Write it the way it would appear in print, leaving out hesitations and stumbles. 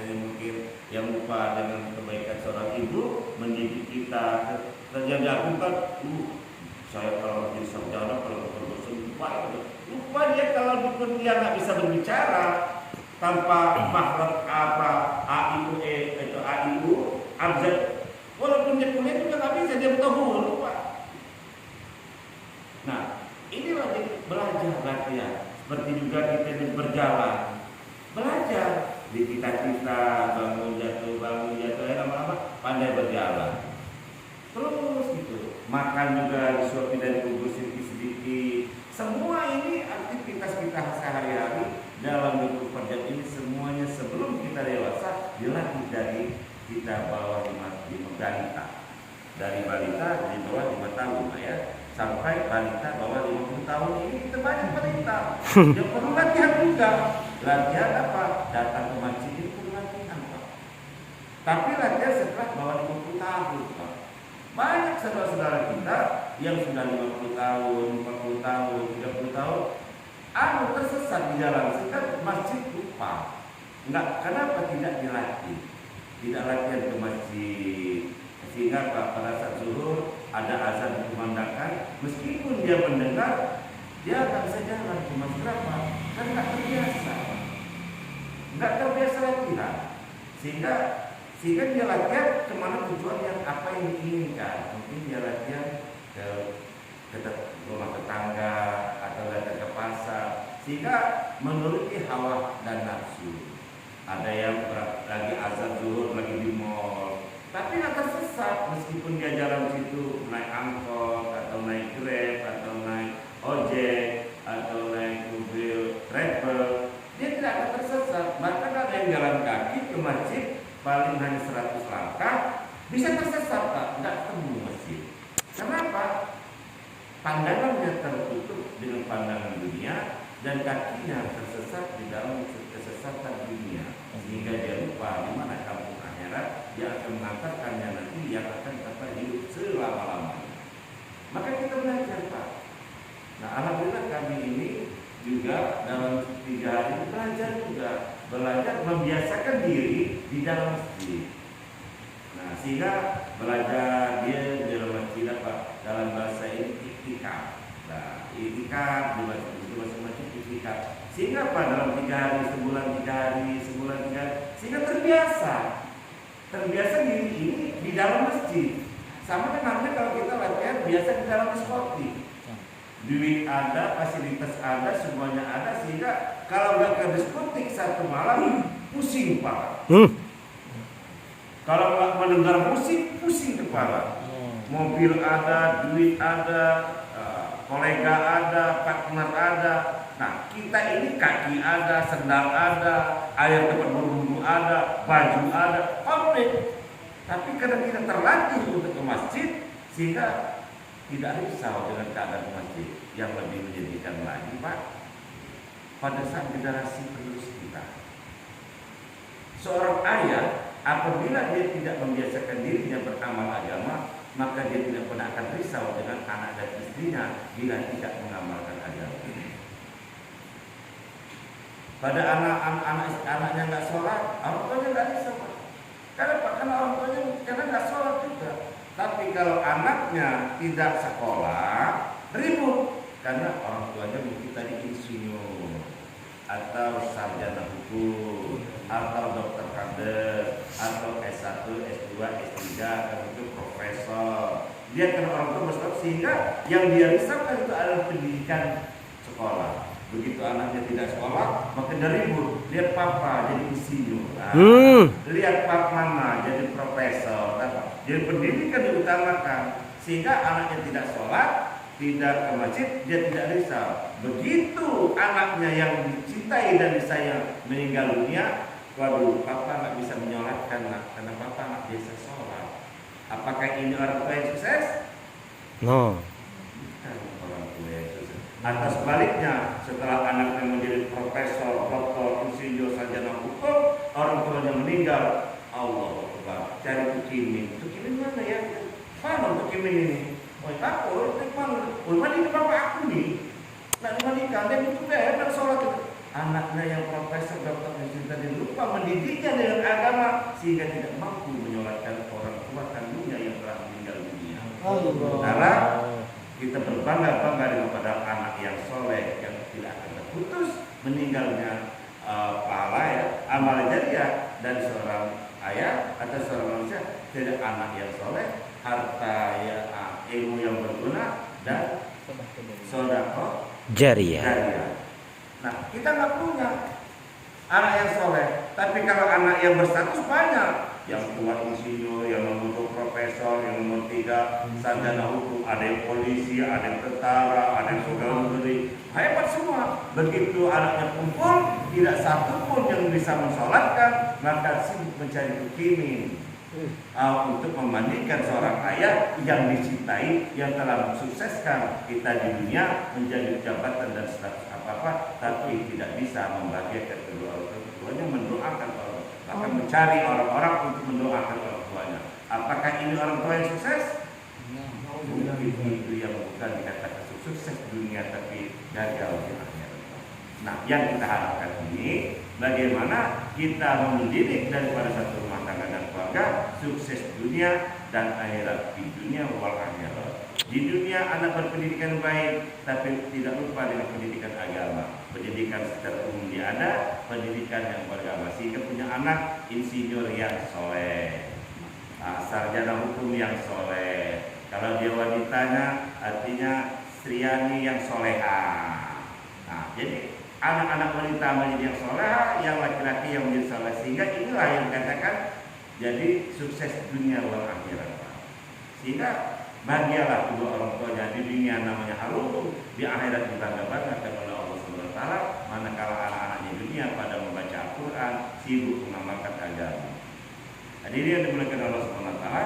misalnya mungkin yang lupa dengan kebaikan seorang ibu mendidik kita terjadi aku kan saya kalau jadi sarjana kalau berdosen lupa dia kalau dukun dia nggak bisa berbicara tanpa makhraj apa a i u e itu a i u abjad walaupun dia kuliah juga nggak bisa dia buta huruf Pak. Nah inilah belajar latihan seperti juga kita berjalan belajar di kita bangun jatuh lama-lama pandai berjalan terus gitu makan juga disuapin dari bubur sedikit semua ini aktivitas kita sehari-hari dalam 24 jam ini semuanya sebelum kita dewasa dilatih dari kita bawa di balita dari balita di bawah 5 tahun ya sampai balita bawah 50 tahun ini kita banyak balita yang perlu latihan juga latihan apa datang ke masjid itu perlu latihan Pak tapi latihan setelah bawah 50 tahun Pak banyak saudara-saudara kita yang sudah 50 tahun 40 tahun 30 tahun tersesat di jalan sehingga masjid lupa enggak kenapa tidak dilatih tidak latihan ke masjid sehingga pada saat zuhur ada azan dikumandangkan meskipun dia mendengar dia akan bisa jalan ke masjid berapa kan nggak terbiasa latihan sehingga dia latihan kemana tujuan yang apa yang diinginkan mungkin dia latihan ke rumah tetangga atau latihan ke pasar sehingga menuruti hawa dan nafsu ada yang lagi azan zuhur lagi di mall tapi nggak tersesat meskipun dia jalan situ naik angkot atau naik grab atau naik ojek atau naik mobil travel dia tidak akan tersesat bahkan ada yang jalan kaki ke masjid paling hanya 100 langkah bisa tersesat Pak nggak ketemu masjid kenapa pandangannya tertutup dengan pandangan dunia dan kakinya tersesat di dalam kesesatan dunia sehingga dia lupa di mana kampung akhirat dia akan mengantarkannya nanti yang akan dapat hidup selama-lamanya maka kita belajar Pak nah alhamdulillah kami ini juga dalam 3 hari belajar membiasakan diri di dalam masjid nah sehingga belajar dia di dalam masjid apa dalam bahasa ini iktikaf nah iktikaf di masjid iktikaf sehingga apa dalam 3 hari sebulan 3 hari sehingga terbiasa diri ini di dalam masjid sama kan kalau kita latihan biasa di dalam diskotik duit ada, fasilitas ada, semuanya ada sehingga kalau nggak ke diskotik satu malam pusing Pak kalau nggak mendengar musik pusing kepala mobil ada, duit ada kolega ada, partner ada nah kita ini kaki ada, sendal ada air tempat berwudu ada, baju ada komplit tapi karena kita terlatih untuk ke masjid sehingga tidak risau dengan keadaan masjid yang lebih menyedihkan lagi Pak pada saat generasi penerus kita seorang ayah apabila dia tidak membiasakan dirinya beramal agama maka dia tidak pernah akan risau dengan anak dan istrinya bila tidak mengamalkan agama pada anaknya nggak sholat orang tuanya nggak risau Pak karena orang tuanya karena nggak sholat juga tapi kalau anaknya tidak sekolah ribut karena orang tuanya mungkin tadi insinyur atau sarjana hukum atau dokter kader atau S1, S2, S3 atau itu profesor dia karena orang tua bersekolah sehingga yang dia risaukan itu adalah pendidikan sekolah begitu anaknya tidak sekolah maka dia ribut lihat papa jadi insinyur lihat papa mama jadi profesor jadi pendidikan diutamakan sehingga anaknya tidak sholat tidak ke masjid dia tidak risau begitu anaknya yang dicintai dan disayang meninggal dunia waduh papa nggak bisa menyolatkan karena papa nggak biasa sholat apakah ini orang tua yang sukses? No Bukan orang tua yang sukses atau sebaliknya setelah anaknya menjadi profesor, doktor, insinyur, sarjana hukum orang tuanya meninggal Allah Akbar cari tukimin mana ya? Mana tukimin ini? Oh takut, mana? Oh mana ini bapak aku nih? Nak dimandikan, dia itu deh, nak sholat itu anaknya yang profesor, dokter, dan lupa mendidiknya dengan agama sehingga tidak mampu menyolatkan orang tua kandungnya yang telah meninggal dunia. Karena kita berbangga-bangga dengan pada anak yang soleh yang tidak akan terputus meninggalnya pahala ya, amal jariah dari seorang ayah atau seorang manusia, tidak anak yang soleh, harta ya, ilmu yang berguna dan sedekah jariah. Nah, kita nggak punya anak yang soleh, tapi kalau anak yang berstatus banyak, yang tua insinyur, yang nomor 2 profesor, yang nomor 3 sarjana hukum, ada yang polisi, ada yang tentara, ada yang pegawai negeri, hebat semua. Begitu anaknya kumpul, tidak satu pun yang bisa mensolatkan, maka sibuk mencari kekimin untuk membandingkan seorang ayah yang dicintai, yang telah mensukseskan kita di dunia menjadi jabatan dan status apa-apa, tapi tidak bisa membahagiakan kedua orang tuanya, mendoakan orang, bahkan mencari orang-orang untuk mendoakan orang tuanya. Apakah ini orang tua yang sukses? Mungkin itu yang bukan dikatakan sukses dunia, tapi gagal di akhirat. Nah, yang kita harapkan ini bagaimana kita mendidik daripada satu rumah tangga dan keluarga sukses dunia dan akhirat, di dunia wal akhirat. Di dunia anak berpendidikan baik, tapi tidak lupa dengan pendidikan agama. Pendidikan secara umum dia ada, pendidikan yang beragama, sehingga punya anak insinyur yang soleh, sarjana hukum yang soleh. Kalau dia wanitanya artinya Sriani yang soleha. Nah, jadi anak-anak wanita menjadi yang soleha, yang laki-laki yang menjadi soleh, sehingga inilah yang dikatakan jadi sukses dunia wal akhirat. Sehingga bahagialah kedua orang tuanya, di dunia namanya harum, di akhirat dibangga-banggakan oleh Allah Subhanahu wa taala, manakala anak-anaknya dunia pada membaca Al-Qur'an, sibuk mengamalkan agama. Hadirin yang dimuliakan Allah Subhanahu wa taala,